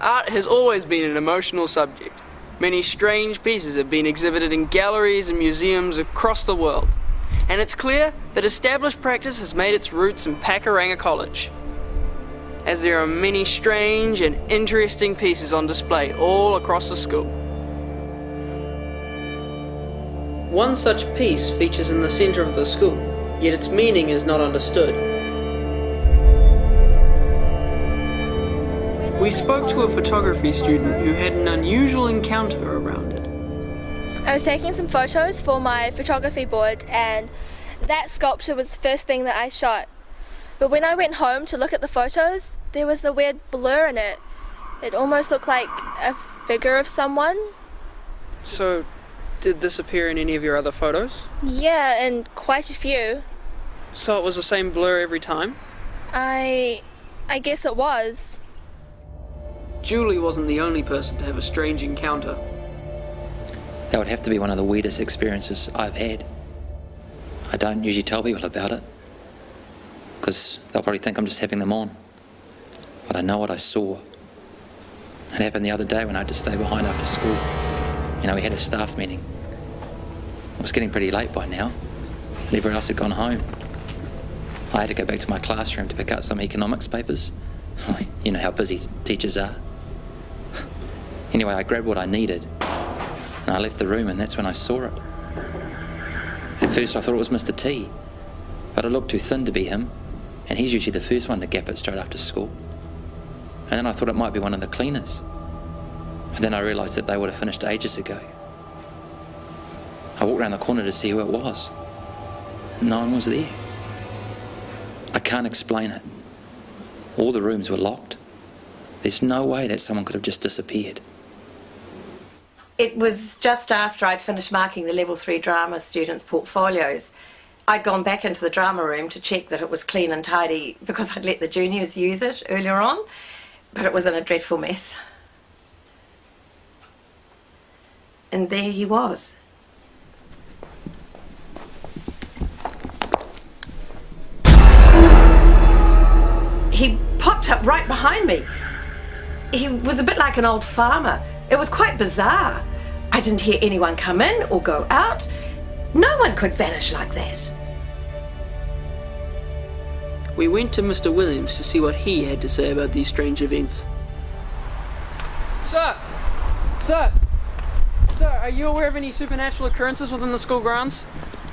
Art has always been an emotional subject. Many strange pieces have been exhibited in galleries and museums across the world. And it's clear that established practice has made its roots in Pakuranga College, as there are many strange and interesting pieces on display all across the school. One such piece features in the centre of the school, yet its meaning is not understood. We spoke to a photography student who had an unusual encounter around it. I was taking some photos for my photography board, and that sculpture was the first thing that I shot. But when I went home to look at the photos, there was a weird blur in it. It almost looked like a figure of someone. So, did this appear in any of your other photos? Yeah, and quite a few. So it was the same blur every time? I guess it was. Julie wasn't the only person to have a strange encounter. That would have to be one of the weirdest experiences I've had. I don't usually tell people about it, because they'll probably think I'm just having them on. But I know what I saw. It happened the other day when I had to stay behind after school. You know, we had a staff meeting. It was getting pretty late by now, and everyone else had gone home. I had to go back to my classroom to pick up some economics papers. You know how busy teachers are. Anyway, I grabbed what I needed, and I left the room, and that's when I saw it. At first I thought it was Mr. T, but it looked too thin to be him, and he's usually the first one to gap it straight after school. And then I thought it might be one of the cleaners. And then I realised that they would have finished ages ago. I walked around the corner to see who it was. No one was there. I can't explain it. All the rooms were locked. There's no way that someone could have just disappeared. It was just after I'd finished marking the Level 3 drama students' portfolios. I'd gone back into the drama room to check that it was clean and tidy because I'd let the juniors use it earlier on, but it was in a dreadful mess. And there he was. He popped up right behind me. He was a bit like an old farmer. It was quite bizarre. I didn't hear anyone come in or go out. No one could vanish like that. We went to Mr. Williams to see what he had to say about these strange events. Sir, are you aware of any supernatural occurrences within the school grounds?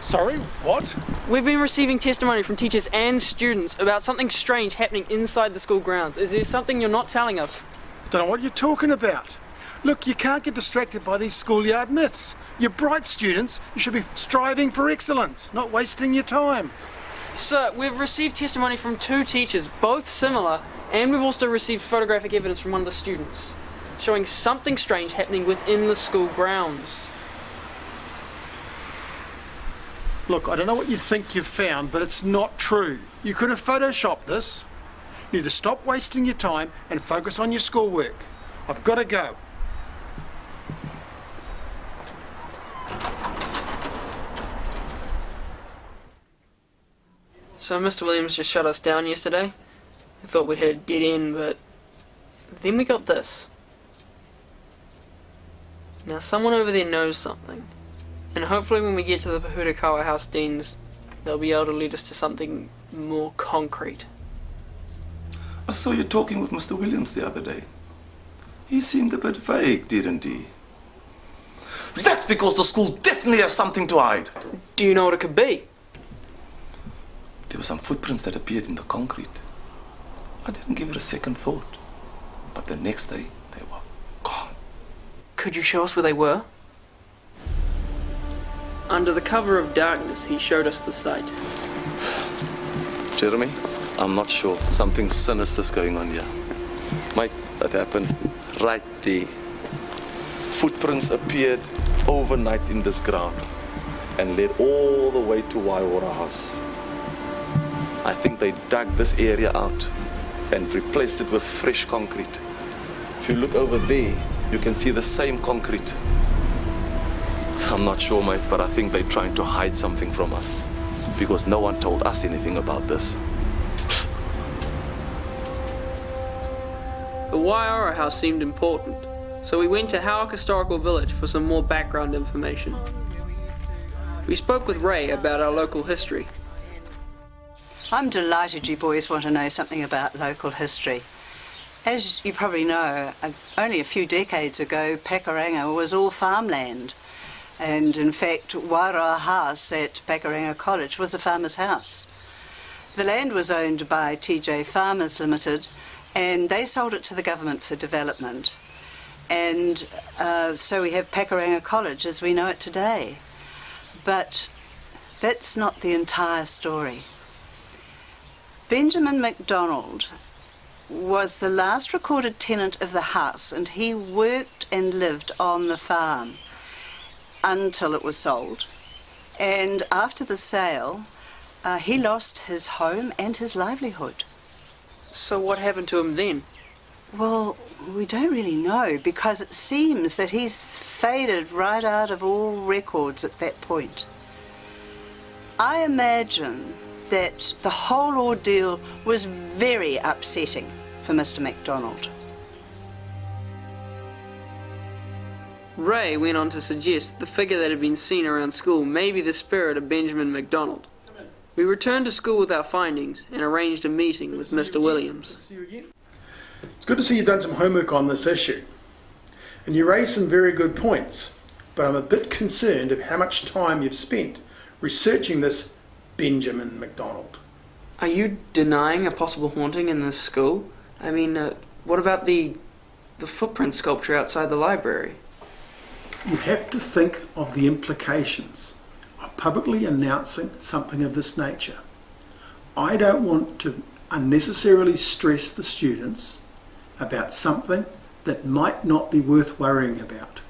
Sorry, what? We've been receiving testimony from teachers and students about something strange happening inside the school grounds. Is there something you're not telling us? Don't know what you're talking about. Look, you can't get distracted by these schoolyard myths. You're bright students. You should be striving for excellence, not wasting your time. Sir, we've received testimony from 2 teachers, both similar, and we've also received photographic evidence from one of the students, showing something strange happening within the school grounds. Look, I don't know what you think you've found, but it's not true. You could have photoshopped this. You need to stop wasting your time and focus on your schoolwork. I've got to go. So Mr. Williams just shut us down yesterday. I thought we'd had a dead end, but then we got this. Now someone over there knows something, and hopefully when we get to the Pahutakawa House Deans, they'll be able to lead us to something more concrete. I saw you talking with Mr. Williams the other day. He seemed a bit vague, didn't he? That's because the school definitely has something to hide. Do you know what it could be? There were some footprints that appeared in the concrete. I didn't give it a second thought, but the next day they were gone. Could you show us where they were? Under the cover of darkness, he showed us the site. Jeremy, I'm not sure. Something sinister's going on here. Mate, that happened right there. Footprints appeared overnight in this ground and led all the way to Waiora House. I think they dug this area out and replaced it with fresh concrete. If you look over there, you can see the same concrete. I'm not sure, mate, but I think they're trying to hide something from us because no one told us anything about this. The Waiora house seemed important, so we went to Howick Historical Village for some more background information. We spoke with Ray about our local history. I'm delighted you boys want to know something about local history. As you probably know, only a few decades ago, Pakuranga was all farmland. And in fact, Wairoa House at Pakuranga College was a farmer's house. The land was owned by TJ Farmers Limited, and they sold it to the government for development. And so we have Pakuranga College as we know it today. But that's not the entire story. Benjamin MacDonald was the last recorded tenant of the house, and he worked and lived on the farm until it was sold. And after the sale, he lost his home and his livelihood. So what happened to him then? Well, we don't really know, because it seems that he's faded right out of all records at that point. I imagine that the whole ordeal was very upsetting for Mr. MacDonald. Ray went on to suggest the figure that had been seen around school may be the spirit of Benjamin MacDonald. We returned to school with our findings and arranged a meeting with Mr. Williams. It's good to see you've done some homework on this issue. And you raised some very good points, but I'm a bit concerned of how much time you've spent researching this Benjamin MacDonald. Are you denying a possible haunting in this school? I mean, what about the footprint sculpture outside the library? You have to think of the implications of publicly announcing something of this nature. I don't want to unnecessarily stress the students about something that might not be worth worrying about.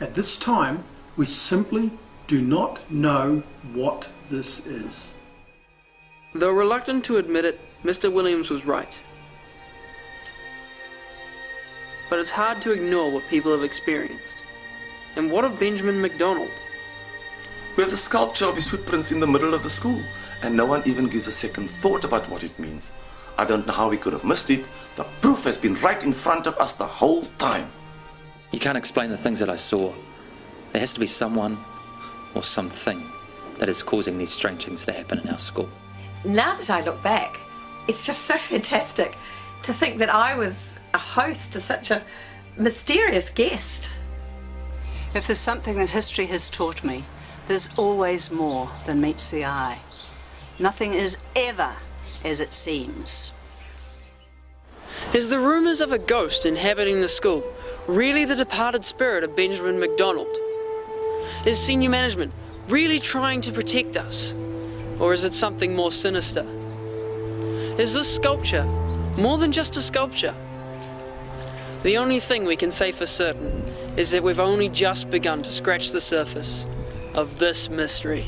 At this time, we simply do not know what this is. Though reluctant to admit it, Mr. Williams was right. But it's hard to ignore what people have experienced. And what of Benjamin MacDonald? We have the sculpture of his footprints in the middle of the school, and no one even gives a second thought about what it means. I don't know how we could have missed it. The proof has been right in front of us the whole time. You can't explain the things that I saw. There has to be someone or something that is causing these strange things to happen in our school. Now that I look back, it's just so fantastic to think that I was a host to such a mysterious guest. If there's something that history has taught me, there's always more than meets the eye. Nothing is ever as it seems. Is the rumours of a ghost inhabiting the school really the departed spirit of Benjamin MacDonald? Is senior management really trying to protect us? Or is it something more sinister? Is this sculpture more than just a sculpture? The only thing we can say for certain is that we've only just begun to scratch the surface of this mystery.